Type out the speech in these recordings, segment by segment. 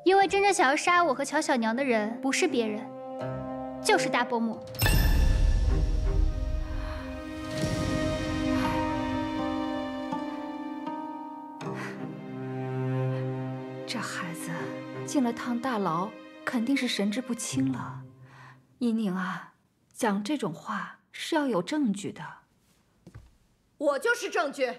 因为真正想要杀我和乔小娘的人，不是别人，就是大伯母。这孩子进了趟大牢，肯定是神志不清了。依宁啊，讲这种话是要有证据的。我就是证据。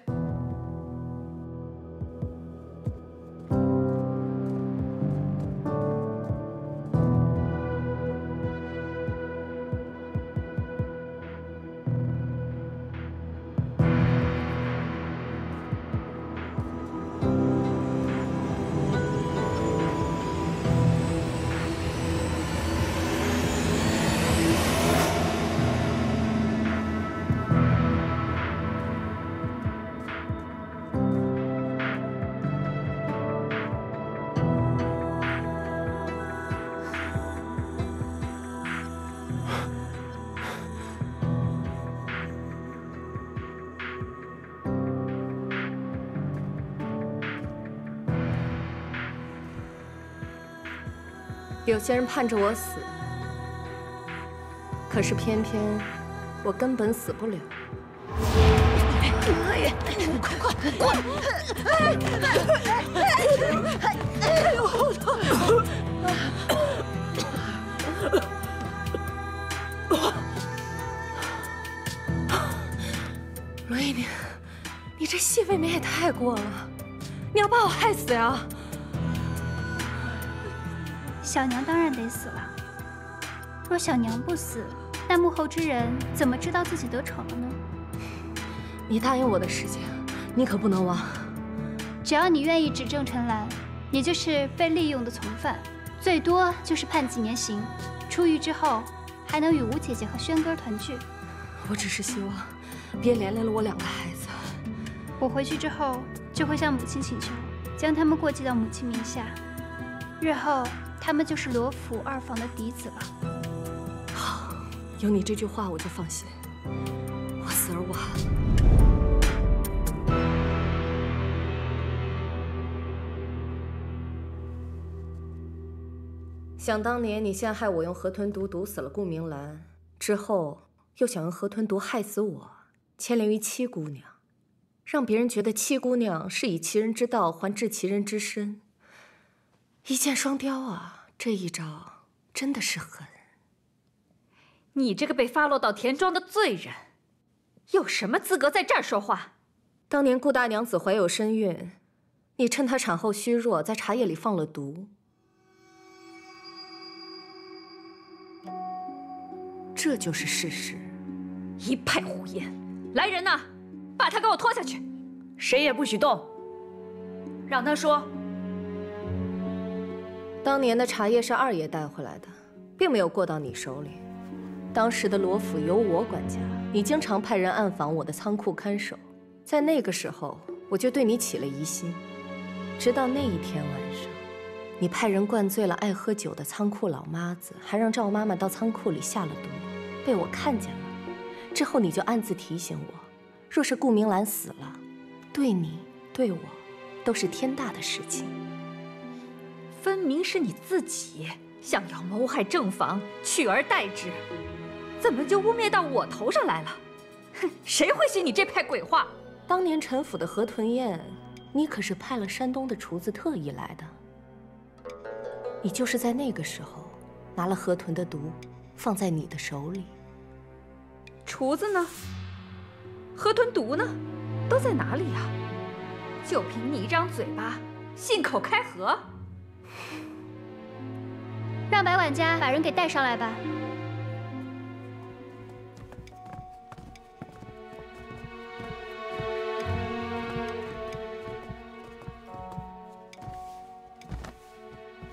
有些人盼着我死，可是偏偏我根本死不了。快滚！哎呦，好痛！罗依宁，你这戏未免也太过了，你要把我害死呀！小娘当然得死了。若小娘不死，那幕后之人怎么知道自己得逞了呢？你答应我的事情，你可不能忘。只要你愿意指证陈兰，你就是被利用的从犯，最多就是判几年刑。出狱之后，还能与吴姐姐和轩哥团聚。我只是希望，别连累了我2个孩子。我回去之后，就会向母亲请求，将他们过继到母亲名下。日后，他们就是罗府2房的嫡子了。好，有你这句话，我就放心。我死而无憾。想当年，你陷害我用河豚毒毒死了顾明兰，之后又想用河豚毒害死我，牵连于七姑娘，让别人觉得七姑娘是以其人之道还治其人之身。一箭双雕啊！这一招真的是狠。你这个被发落到田庄的罪人，有什么资格在这儿说话？当年顾大娘子怀有身孕，你趁她产后虚弱，在茶叶里放了毒。这就是事实。一派胡言！来人呐，把他给我拖下去！谁也不许动！让他说。当年的茶叶是二爷带回来的，并没有过到你手里。当时的罗府由我管家，你经常派人暗访我的仓库看守，在那个时候我就对你起了疑心。直到那一天晚上，你派人灌醉了爱喝酒的仓库老妈子，还让赵妈妈到仓库里下了毒，被我看见了。之后你就暗自提醒我，若是顾明兰死了，对你对我都是天大的事情。分明是你自己想要谋害正房，取而代之，怎么就污蔑到我头上来了？哼，谁会信你这派鬼话？当年陈府的河豚宴，你可是派了山东的厨子特意来的。你就是在那个时候拿了河豚的毒，放在你的手里。厨子呢？河豚毒呢？都在哪里呀？就凭你一张嘴巴，信口开河？让白管家把人给带上来吧。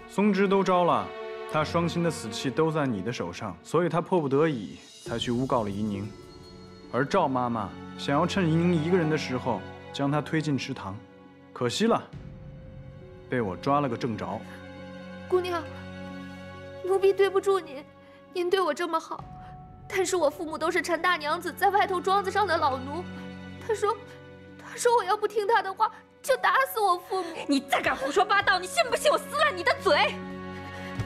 松枝都招了，他双亲的死期都在你的手上，所以他迫不得已才去诬告了怡宁。而赵妈妈想要趁怡宁一个人的时候将她推进池塘，可惜了，被我抓了个正着。姑娘，奴婢对不住您，您对我这么好，但是我父母都是陈大娘子在外头庄子上的老奴，他说我要不听他的话，就打死我父母。你再敢胡说八道，你信不信我撕烂你的嘴？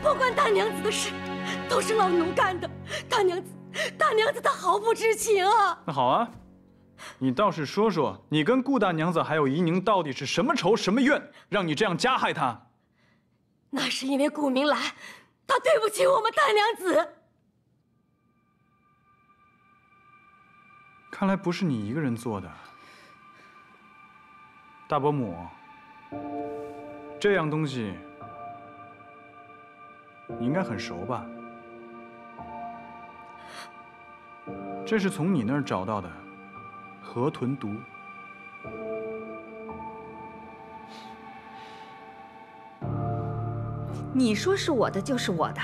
不关大娘子的事，都是老奴干的。大娘子她毫不知情啊！那好啊，你倒是说说，你跟顾大娘子还有怡宁到底是什么仇什么怨，让你这样加害她？那是因为顾明兰，她对不起我们大娘子。看来不是你一个人做的。大伯母，这样东西你应该很熟吧？这是从你那儿找到的河豚毒。你说是我的就是我的，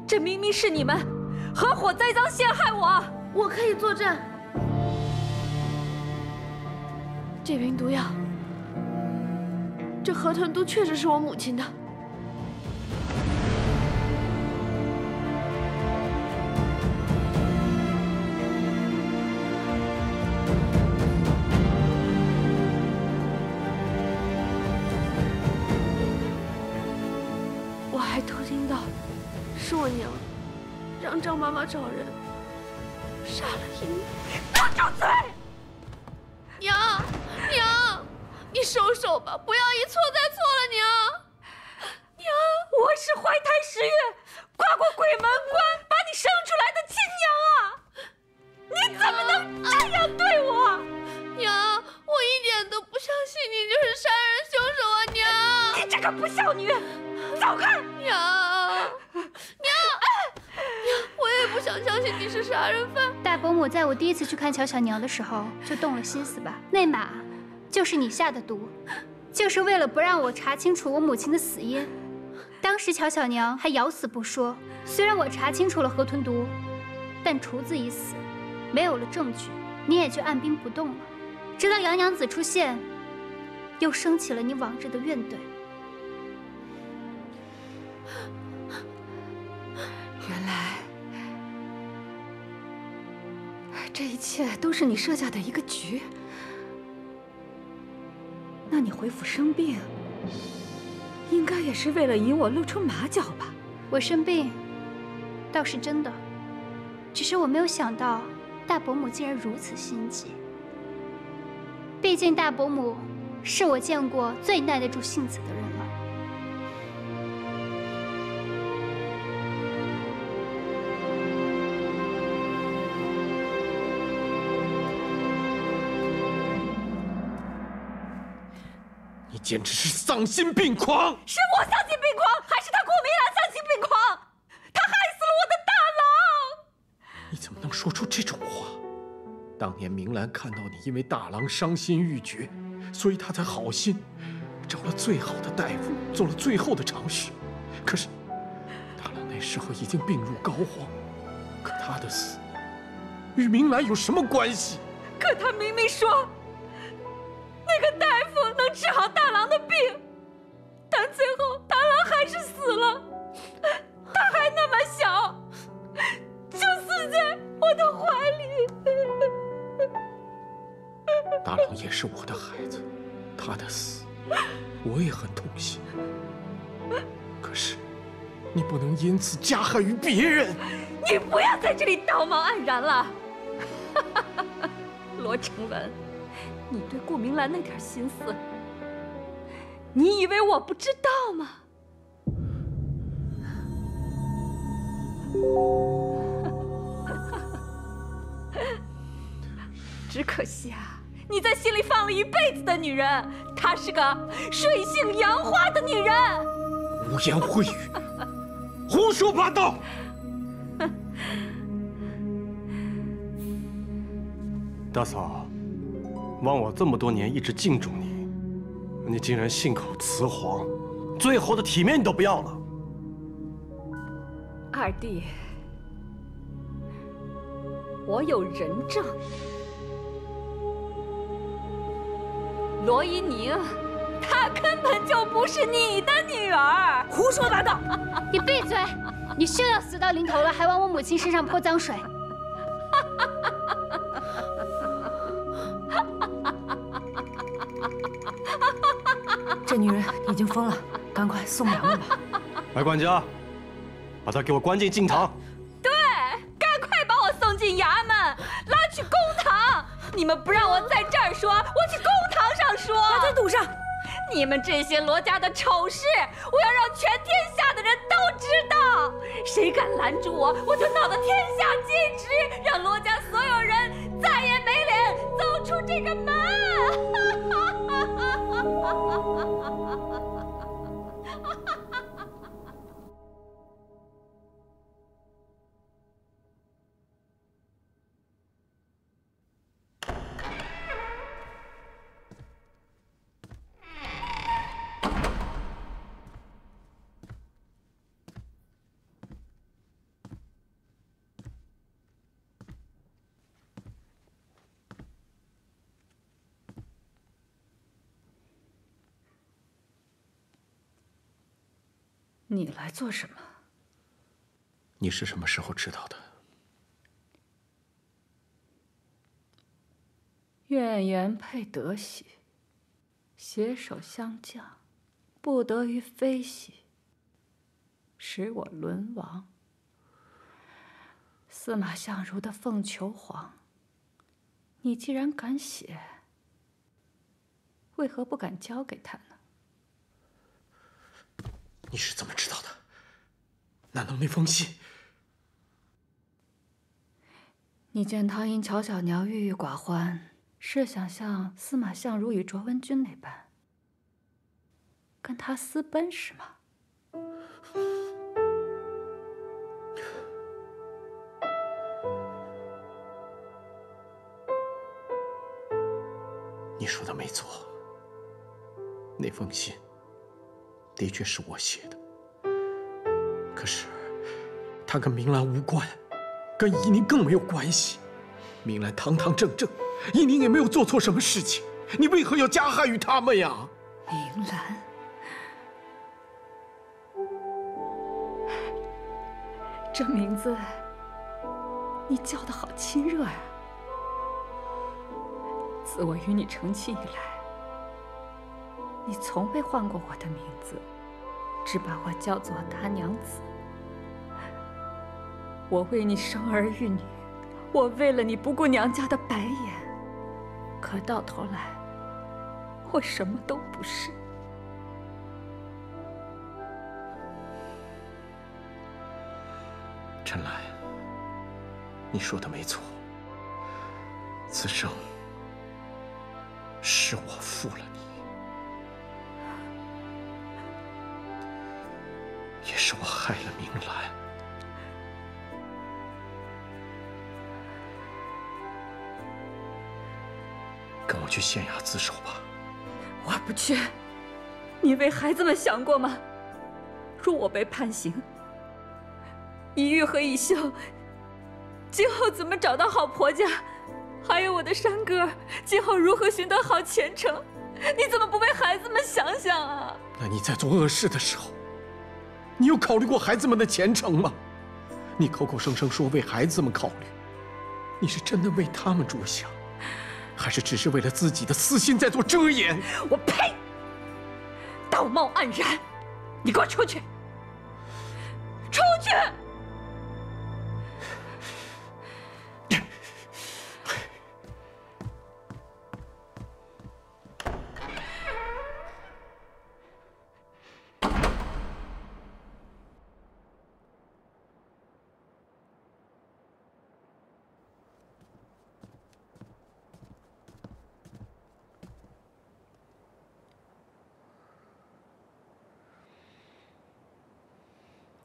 这明明是你们合伙栽赃陷害我。我可以作证，这瓶毒药，这河豚毒确实是我母亲的。我还偷听到，是我娘让张妈妈找人杀了怡宁。住嘴！娘，你收手吧，不要一错再错了，娘。我是怀胎10月，跨过鬼门关把你生出来的亲娘啊！你怎么能这样对我？娘，我一点都不相信你就是杀人凶手啊，娘！你这个不孝女，走开！娘，我也不想相信你是杀人犯。大伯母在我第一次去看巧巧娘的时候就动了心思吧？那马就是你下的毒，就是为了不让我查清楚我母亲的死因。当时巧巧娘还咬死不说，虽然我查清楚了河豚毒，但厨子已死，没有了证据，你也就按兵不动了。直到杨娘子出现，又升起了你往日的怨怼。原来这一切都是你设下的一个局。那你回府生病，应该也是为了引我露出马脚吧？我生病，倒是真的，只是我没有想到大伯母竟然如此心急。毕竟大伯母是我见过最耐得住性子的人了。你简直是丧心病狂！是我丧心病狂，还是他顾明兰丧心病狂？他害死了我的大郎！你怎么能说出这种话？当年明兰看到你因为大郎伤心欲绝，所以她才好心找了最好的大夫，做了最后的尝试。可是大郎那时候已经病入膏肓，可他的死与明兰有什么关系？可他明明说那个大夫能治好大郎的病，但最后大郎还是死了。他还那么小，就死在我的怀里。大郎也是我的孩子，他的死我也很痛心。可是你不能因此加害于别人。你不要在这里道貌岸然了。罗成文，你对顾明兰那点心思，你以为我不知道吗？只可惜啊，你在心里放了一辈子的女人，她是个水性杨花的女人。污言秽语，胡说八道！大嫂，望我这么多年一直敬重你，你竟然信口雌黄，最后的体面你都不要了。二弟，我有人证，罗怡宁，她根本就不是你的女儿。胡说八道！你闭嘴！你休要死到临头了，还往我母亲身上泼脏水。这女人已经疯了，赶快送娘们吧！白管家，把她给我关进禁堂。对，赶快把我送进衙门，拉去公堂。你们不让我在这儿说，我去公堂上说。把她堵上！你们这些罗家的丑事，我要让全天下的人都知道。谁敢拦住我，我就闹得天下皆知，让罗家所有人再也没脸走出这个门。你来做什么？你是什么时候知道的？怨言配德喜，携手相降，不得于非喜，使我沦亡。司马相如的凤求凰，你既然敢写，为何不敢交给他呢？你是怎么知道的？难道那封信？你见他因乔小娘郁郁寡欢，是想像司马相如与卓文君那般，跟他私奔是吗？你说的没错，那封信的确是我写的，可是他跟明兰无关，跟怡宁更没有关系。明兰堂堂正正，怡宁也没有做错什么事情，你为何要加害于他们呀？明兰，这名字你叫得好亲热呀！自我与你成亲以来，你从未唤过我的名字，只把我叫做大娘子。我为你生儿育女，我为了你不顾娘家的白眼，可到头来，我什么都不是。陈来，你说的没错，此生是我负了你，也是我害了明兰。跟我去县衙自首吧。我不去。你为孩子们想过吗？若我被判刑，怡玉和怡秀今后怎么找到好婆家？还有我的山歌，今后如何寻得好前程？你怎么不为孩子们想想啊？那你在做恶事的时候，你有考虑过孩子们的前程吗？你口口声声说为孩子们考虑，你是真的为他们着想，还是只是为了自己的私心在做遮掩？我呸！道貌岸然！你给我出去！出去！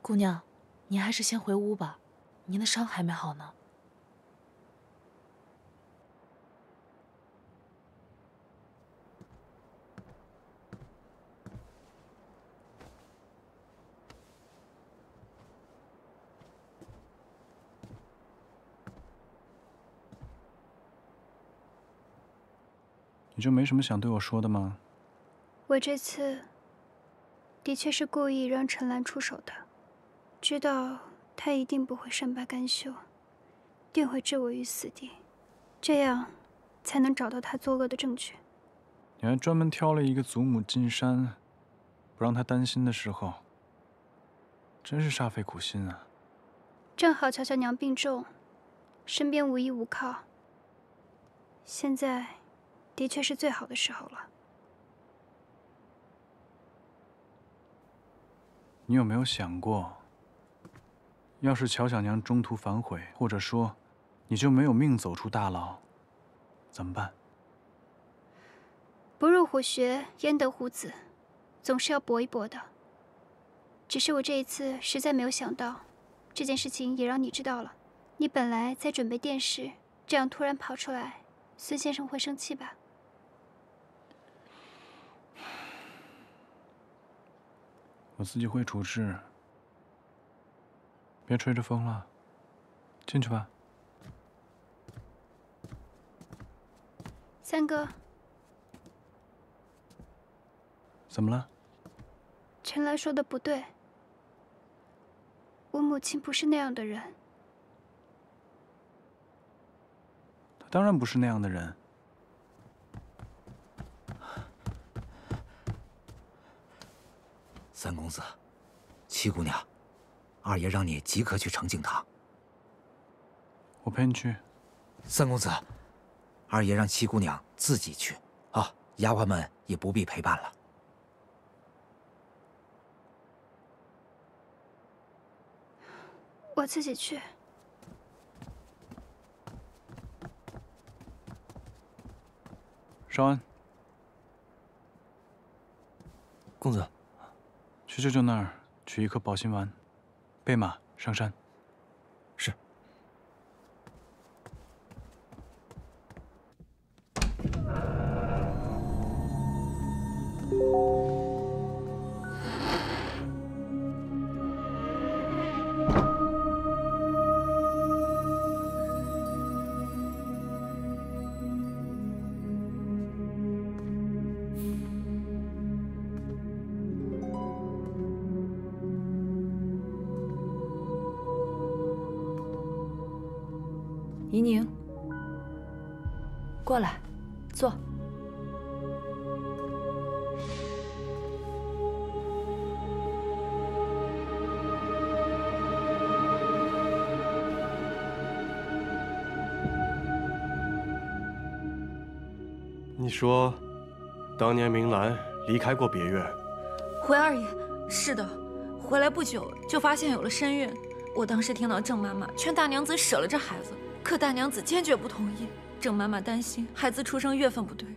姑娘，您还是先回屋吧，您的伤还没好呢。你就没什么想对我说的吗？我这次的确是故意让陈兰出手的，知道他一定不会善罢甘休，定会置我于死地，这样才能找到他作恶的证据。你还专门挑了一个祖母进山，不让她担心的时候，真是煞费苦心啊。正好乔乔娘病重，身边无依无靠，现在的确是最好的时候了。你有没有想过，要是乔小娘中途反悔，或者说你就没有命走出大牢，怎么办？不入虎穴，焉得虎子，总是要搏一搏的。只是我这一次实在没有想到，这件事情也让你知道了。你本来在准备电视，这样突然跑出来，孙先生会生气吧？我自己会处置。别吹着风了，进去吧。三哥，怎么了？陈来说的不对，我母亲不是那样的人。她当然不是那样的人。三公子，七姑娘，二爷让你即刻去澄净堂。我陪你去。三公子，二爷让七姑娘自己去啊，丫鬟们也不必陪伴了。我自己去。少安，公子，去舅舅那儿取一颗保心丸，备马上山。是。怡宁，过来，坐。你说，当年明兰离开过别院？回二爷，是的，回来不久就发现有了身孕。我当时听到郑妈妈劝大娘子舍了这孩子，可大娘子坚决不同意。郑妈妈担心孩子出生月份不对，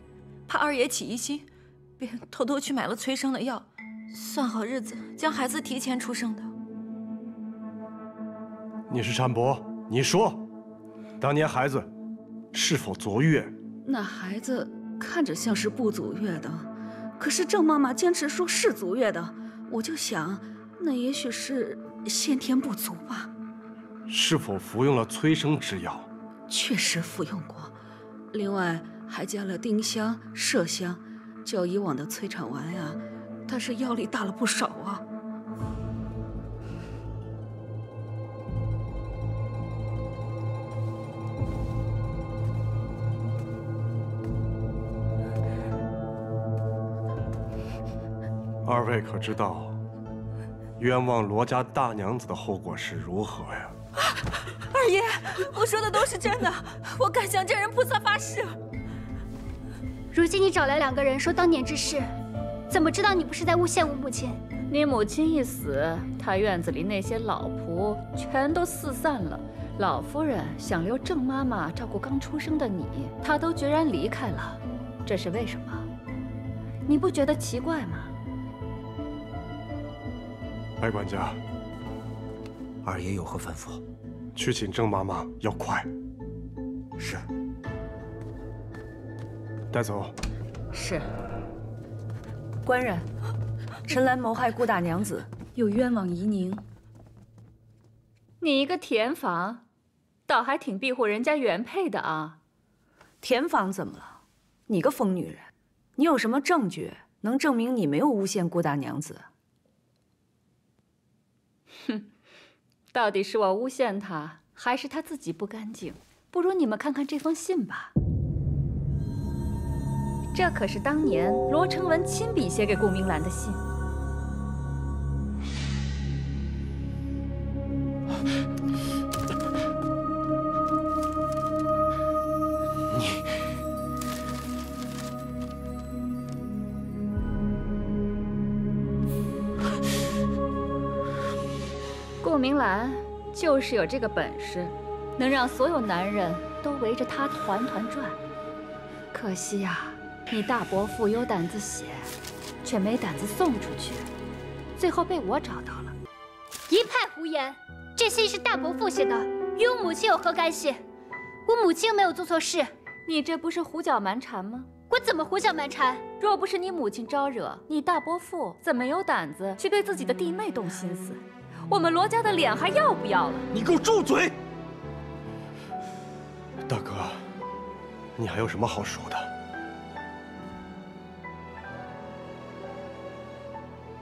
怕二爷起疑心，便偷偷去买了催生的药，算好日子将孩子提前出生的。你是产伯，你说，当年孩子是否足月？那孩子看着像是不足月的，可是郑妈妈坚持说是足月的，我就想，那也许是先天不足吧。是否服用了催生之药？确实服用过，另外还加了丁香、麝香，较以往的催产丸呀，但是药力大了不少啊。二位可知道，冤枉罗家大娘子的后果是如何呀？二爷，我说的都是真的，我敢向真人菩萨发誓。如今你找来2个人说当年之事，怎么知道你不是在诬陷我母亲？你母亲一死，她院子里那些老仆全都四散了。老夫人想留郑妈妈照顾刚出生的你，她都决然离开了，这是为什么？你不觉得奇怪吗？白管家，二爷有何吩咐？去请郑妈妈，要快。是。带走。是。官人，陈兰谋害顾大娘子，又冤枉怡宁。你一个田房，倒还挺庇护人家原配的啊。田房怎么了？你个疯女人，你有什么证据能证明你没有诬陷顾大娘子？哼，到底是我诬陷她，还是她自己不干净？不如你们看看这封信吧。这可是当年罗成文亲笔写给顾明兰的信。顾明兰就是有这个本事，能让所有男人都围着她团团转。可惜呀，你大伯父有胆子写，却没胆子送出去，最后被我找到了。一派胡言！这信是大伯父写的，与我母亲有何干系？我母亲又没有做错事。你这不是胡搅蛮缠吗？我怎么胡搅蛮缠？若不是你母亲招惹，你大伯父怎么有胆子去对自己的弟妹动心思？我们罗家的脸还要不要了？你给我住嘴！大哥，你还有什么好说的？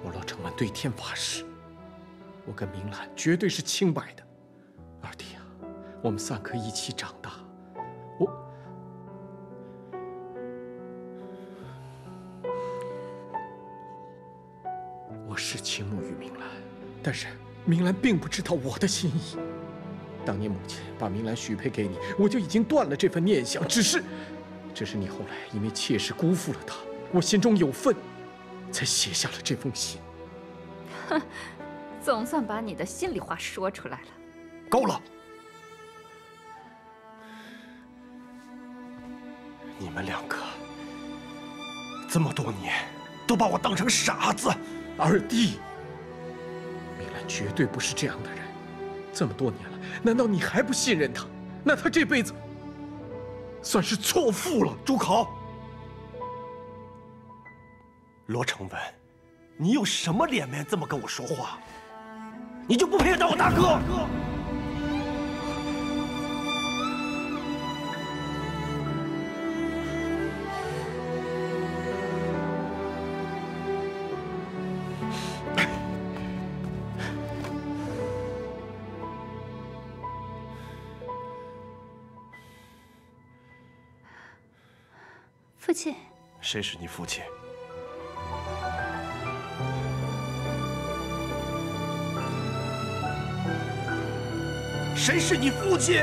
我罗成文对天发誓，我跟明兰绝对是清白的。二弟啊，我们3个一起长大，我是倾慕于明兰，但是明兰并不知道我的心意。当年母亲把明兰许配给你，我就已经断了这份念想。只是你后来因为妾室辜负了她，我心中有愤，才写下了这封信。哼，总算把你的心里话说出来了。够了！你们2个这么多年都把我当成傻子。二弟，明兰绝对不是这样的人。这么多年了，难道你还不信任她？那她这辈子算是错付了。住口！罗成文，你有什么脸面这么跟我说话？你就不配当我大哥？父亲，谁是你父亲？谁是你父亲？